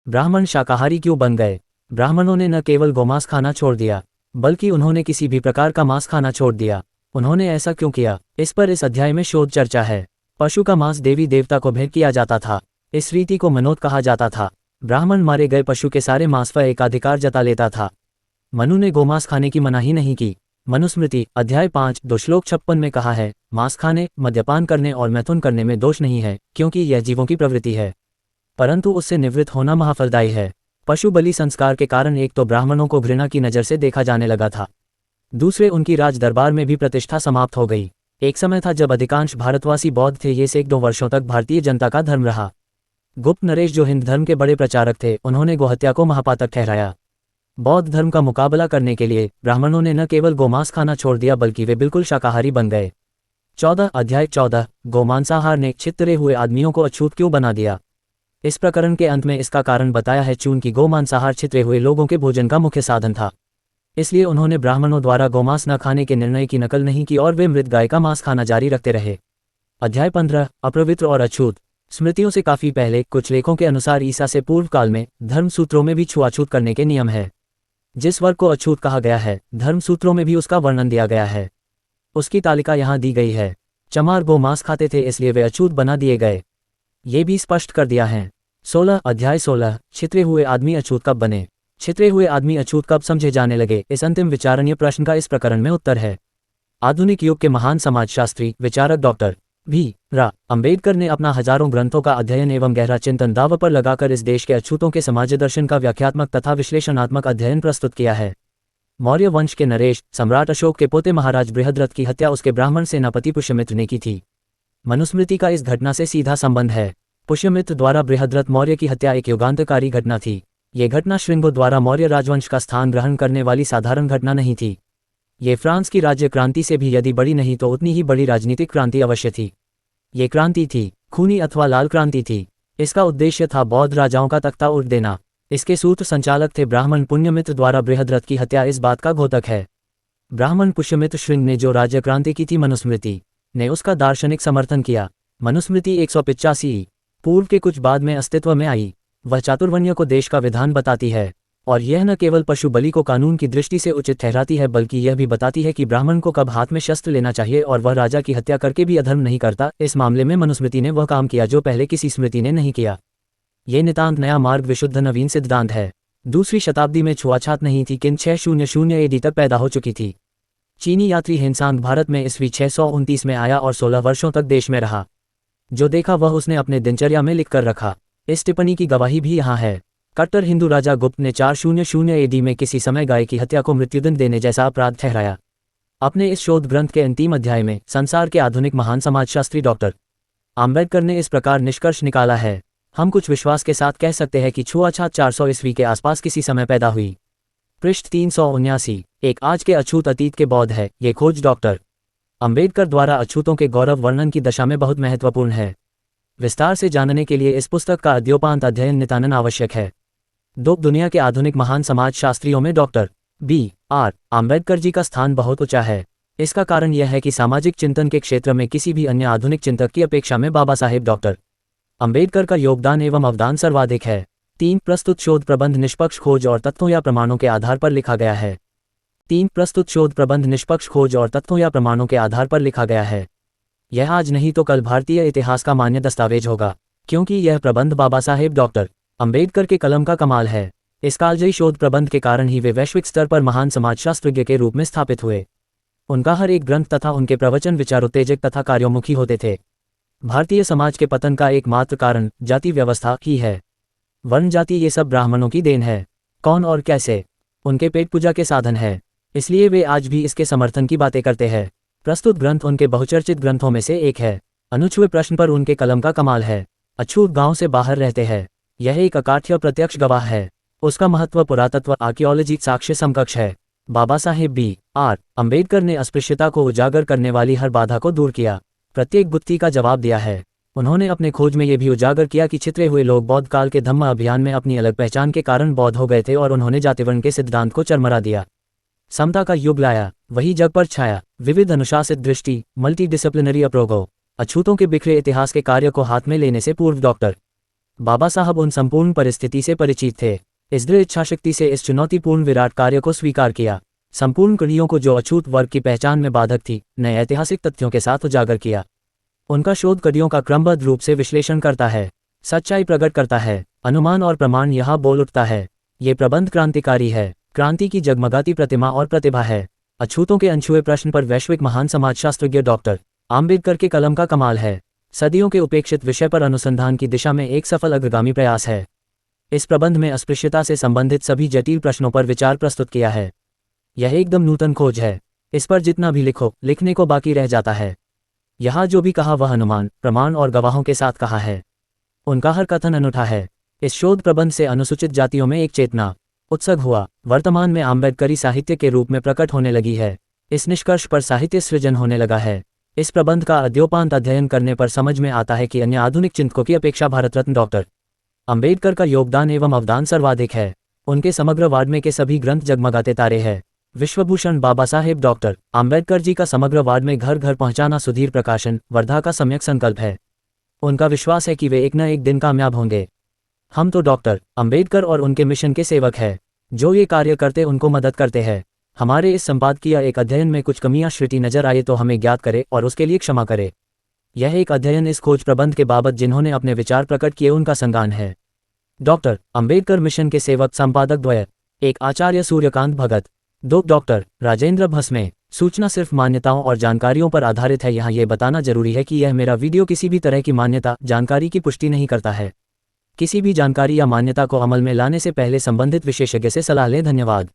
ब्राह्मण शाकाहारी क्यों बन गए? ब्राह्मणों ने न केवल गोमांस खाना छोड़ दिया, बल्कि उन्होंने किसी भी प्रकार का मांस खाना छोड़ दिया। उन्होंने ऐसा क्यों किया? इस पर इस अध्याय में शोध चर्चा है। पशु का मांस देवी देवता को भेंट किया जाता था। इस रीति को मनोत कहा जाता था। ब्राह्मण मारे गए पशु के सारे मांस पर एकाधिकार जता लेता था। मनु ने गोमांस खाने की मनाही नहीं की। मनुस्मृति अध्याय 5 श्लोक 56 में कहा है, मांस खाने, मद्यपान करने और मैथुन करने में दोष नहीं है, क्योंकि यह जीवों की प्रवृत्ति है, परंतु उससे निवृत्त होना महाफलदायी है। पशु बलि संस्कार के कारण एक तो ब्राह्मणों को घृणा की नज़र से देखा जाने लगा था, दूसरे उनकी राज दरबार में भी प्रतिष्ठा समाप्त हो गई। एक समय था जब अधिकांश भारतवासी बौद्ध थे। ये सैकड़ों वर्षों तक भारतीय जनता का धर्म रहा। गुप्त नरेश जो हिंद धर्म के बड़े प्रचारक थे, उन्होंने गोहत्या को महापातक ठहराया। बौद्ध धर्म का मुकाबला करने के लिए ब्राह्मणों ने न केवल गोमांस खाना छोड़ दिया, बल्कि वे बिल्कुल शाकाहारी बन गए। 14 अध्याय 14 गोमांसाहार ने छितरे हुए आदमियों को अछूत क्यों बना दिया? इस प्रकरण के अंत में इसका कारण बताया है। चूंकि गोमांसाहार छितरे हुए लोगों के भोजन का मुख्य साधन था, इसलिए उन्होंने ब्राह्मणों द्वारा गोमांस न खाने के निर्णय की नकल नहीं की और वे मृत गाय का मांस खाना जारी रखते रहे। अध्याय 15 अपवित्र और अछूत। स्मृतियों से काफी पहले कुछ लेखों के अनुसार ईसा से पूर्व काल में धर्मसूत्रों में भी छुआछूत करने के नियम है। जिस वर्ग को अछूत कहा गया है, धर्मसूत्रों में भी उसका वर्णन दिया गया है। उसकी तालिका यहाँ दी गई है। चमार गोमांस खाते थे, इसलिए वे अछूत बना दिए गए। ये भी स्पष्ट कर दिया है। 16 अध्याय 16 छितरे हुए आदमी अछूत कब बने? छितरे हुए आदमी अछूत कब समझे जाने लगे? इस अंतिम विचारणीय प्रश्न का इस प्रकरण में उत्तर है। आधुनिक युग के महान समाजशास्त्री विचारक डॉक्टर भीमराव अंबेडकर ने अपना हजारों ग्रंथों का अध्ययन एवं गहरा चिंतन दांव पर लगाकर इस देश के अछूतों के समाज दर्शन का व्याख्यात्मक तथा विश्लेषणात्मक अध्ययन प्रस्तुत किया है। मौर्य वंश के नरेश सम्राट अशोक के पोते महाराज बृहद्रथ की हत्या उसके ब्राह्मण सेनापति पुष्यमित्र ने की थी। मनुस्मृति का इस घटना से सीधा संबंध है। पुष्यमित्र द्वारा बृहद्रथ मौर्य की हत्या एक युगांतकारी घटना थी। ये घटना श्रृंगों द्वारा मौर्य राजवंश का स्थान ग्रहण करने वाली साधारण घटना नहीं थी। ये फ्रांस की राज्य क्रांति से भी यदि बड़ी नहीं तो उतनी ही बड़ी राजनीतिक क्रांति अवश्य थी। ये क्रांति थी, खूनी अथवा लाल क्रांति थी। इसका उद्देश्य था बौद्ध राजाओं का तख्ता उठ देना। इसके सूत्र संचालक थे ब्राह्मण पुण्यमित्र द्वारा बृहद्रथ की हत्या इस बात का घोतक है। ब्राह्मण पुष्यमित्र श्रृंग ने जो राज्य क्रांति की थी, मनुस्मृति ने उसका दार्शनिक समर्थन किया। मनुस्मृति 185 पूर्व के कुछ बाद में अस्तित्व में आई। वह चातुर्वर्ण्य को देश का विधान बताती है, और यह न केवल पशु बलि को कानून की दृष्टि से उचित ठहराती है, बल्कि यह भी बताती है कि ब्राह्मण को कब हाथ में शस्त्र लेना चाहिए और वह राजा की हत्या करके भी अधर्म नहीं करता। इस मामले में मनुस्मृति ने वह काम किया जो पहले किसी स्मृति ने नहीं किया। ये नितांत नया मार्ग विशुद्ध नवीन सिद्धांत है। दूसरी शताब्दी में छुआछूत नहीं थी, किंतु 600 AD तक पैदा हो चुकी थी। चीनी यात्री हेनसांग भारत में ईस्वी 629 में आया और 16 वर्षों तक देश में रहा। जो देखा वह उसने अपने दिनचर्या में लिख कर रखा। इस टिप्पणी की गवाही भी यहाँ है। कट्टर हिंदू राजा गुप्त ने 400 AD में किसी समय गाय की हत्या को मृत्युदंड देने जैसा अपराध ठहराया। अपने इस शोध ग्रंथ के अंतिम अध्याय में संसार के आधुनिक महान समाजशास्त्री डॉक्टर आम्बेडकर ने इस प्रकार निष्कर्ष निकाला है। हम कुछ विश्वास के साथ कह सकते हैं कि छुआछूत 400 ईस्वी के आसपास किसी समय पैदा हुई। पृष्ठ 379 एक आज के अछूत अतीत के बौद्ध है। ये खोज डॉक्टर आम्बेडकर द्वारा अछूतों के गौरव वर्णन की दशा में बहुत महत्वपूर्ण है। विस्तार से जानने के लिए इस पुस्तक का अद्योपांत अध्ययन नितानन आवश्यक है। दुनिया के आधुनिक महान समाजशास्त्रियों में डॉक्टर B.R. आम्बेडकर जी का स्थान बहुत ऊंचा है। इसका कारण यह है कि सामाजिक चिंतन के क्षेत्र में किसी भी अन्य आधुनिक चिंतक की अपेक्षा में बाबा साहेब डॉक्टर आम्बेडकर का योगदान एवं अवदान सर्वाधिक है। 3 प्रस्तुत शोध प्रबंध निष्पक्ष खोज और तथ्यों या प्रमाणों के आधार पर लिखा गया है। 3 प्रस्तुत शोध प्रबंध निष्पक्ष खोज और तथ्यों या प्रमाणों के आधार पर लिखा गया है। यह आज नहीं तो कल भारतीय इतिहास का मान्य दस्तावेज होगा, क्योंकि यह प्रबंध बाबा साहेब डॉक्टर आम्बेडकर के कलम का कमाल है। इस कालजयी शोध प्रबंध के कारण ही वे वैश्विक स्तर पर महान समाजशास्त्रज्ञ के रूप में स्थापित हुए। उनका हर एक ग्रंथ तथा उनके प्रवचन विचारोत्तेजक तथा कार्योमुखी होते थे। भारतीय समाज के पतन का एकमात्र कारण जाति व्यवस्था ही है। वर्ण जाति ये सब ब्राह्मणों की देन है। कौन और कैसे उनके पेट पूजा के साधन है, इसलिए वे आज भी इसके समर्थन की बातें करते हैं। प्रस्तुत ग्रंथ उनके बहुचर्चित ग्रंथों में से एक है। अनूठे प्रश्न पर उनके कलम का कमाल है। अछूत गांव से बाहर रहते हैं। यह एक अकाठ्य प्रत्यक्ष गवाह है। उसका महत्व पुरातत्व आर्कियोलॉजी साक्ष्य समकक्ष है। बाबा साहेब B.R. आम्बेडकर ने अस्पृश्यता को उजागर करने वाली हर बाधा को दूर किया, प्रत्येक गुत्थी का जवाब दिया है। उन्होंने अपने खोज में यह भी उजागर किया कि छितरे हुए लोग बौद्ध काल के धम्म अभियान में अपनी अलग पहचान के कारण बौद्ध हो गए थे और उन्होंने जातिवर्ण के सिद्धांत को चरमरा दिया। समता का युग लाया, वही जग पर छाया। विविध अनुशासित दृष्टि, मल्टी डिसिप्लिनरी अप्रोगो। अछूतों के बिखरे इतिहास के कार्य को हाथ में लेने से पूर्व डॉक्टर बाबा साहब उन संपूर्ण परिस्थिति से परिचित थे। इस दृढ़ इच्छाशक्ति से इस चुनौतीपूर्ण विराट कार्य को स्वीकार किया। संपूर्ण कड़ियों को जो अछूत वर्ग की पहचान में बाधक थी, नए ऐतिहासिक तथ्यों के साथ उजागर किया। उनका शोध कड़ियों का क्रमबद्ध रूप से विश्लेषण करता है, सच्चाई प्रकट करता है, अनुमान और प्रमाण यहाँ बोल उठता है। ये प्रबंध क्रांतिकारी है, क्रांति की जगमगाती प्रतिमा और प्रतिभा है। अछूतों के अनछुए प्रश्न पर वैश्विक महान समाजशास्त्रज्ञ डॉक्टर आम्बेडकर के कलम का कमाल है। सदियों के उपेक्षित विषय पर अनुसंधान की दिशा में एक सफल अग्रगामी प्रयास है। इस प्रबंध में अस्पृश्यता से संबंधित सभी जटिल प्रश्नों पर विचार प्रस्तुत किया है। यह एकदम नूतन खोज है। इस पर जितना भी लिखो, लिखने को बाकी रह जाता है। यहाँ जो भी कहा वह अनुमान, प्रमाण और गवाहों के साथ कहा है। उनका हर कथन अनूठा है। इस शोध प्रबंध से अनुसूचित जातियों में एक चेतना उत्सुक हुआ, वर्तमान में आम्बेडकरी साहित्य के रूप में प्रकट होने लगी है। इस निष्कर्ष पर साहित्य सृजन होने लगा है। इस प्रबंध का अद्योपांत अध्ययन करने पर समझ में आता है कि अन्य आधुनिक चिंतकों की अपेक्षा भारत रत्न डॉक्टर आम्बेडकर का योगदान एवं अवदान सर्वाधिक है। उनके समग्र वाड्मे के सभी ग्रंथ जगमगाते तारे हैं। विश्वभूषण बाबा साहेब डॉक्टर आम्बेडकर जी का समग्र वाड्मे घर घर पहुंचाना सुधीर प्रकाशन वर्धा का सम्यक संकल्प है। उनका विश्वास है कि वे एक न एक दिन कामयाब होंगे। हम तो डॉक्टर आम्बेडकर और उनके मिशन के सेवक हैं। जो ये कार्य करते उनको मदद करते हैं। हमारे इस संपादकीय एक अध्ययन में कुछ कमियां श्रुति नजर आए तो हमें ज्ञात करे और उसके लिए क्षमा करे। यह एक अध्ययन इस खोज प्रबंध के बाबत जिन्होंने अपने विचार प्रकट किए उनका संज्ञान है। डॉक्टर आम्बेडकर मिशन के सेवक संपादक द्वय, एक आचार्य सूर्यकांत भगत, 2 डॉक्टर राजेंद्र भस्मे। सूचना सिर्फ मान्यताओं और जानकारियों पर आधारित है। यहाँ ये बताना जरूरी है कि यह मेरा वीडियो किसी भी तरह की मान्यता जानकारी की पुष्टि नहीं करता है। किसी भी जानकारी या मान्यता को अमल में लाने से पहले संबंधित विशेषज्ञ से सलाह लें। धन्यवाद।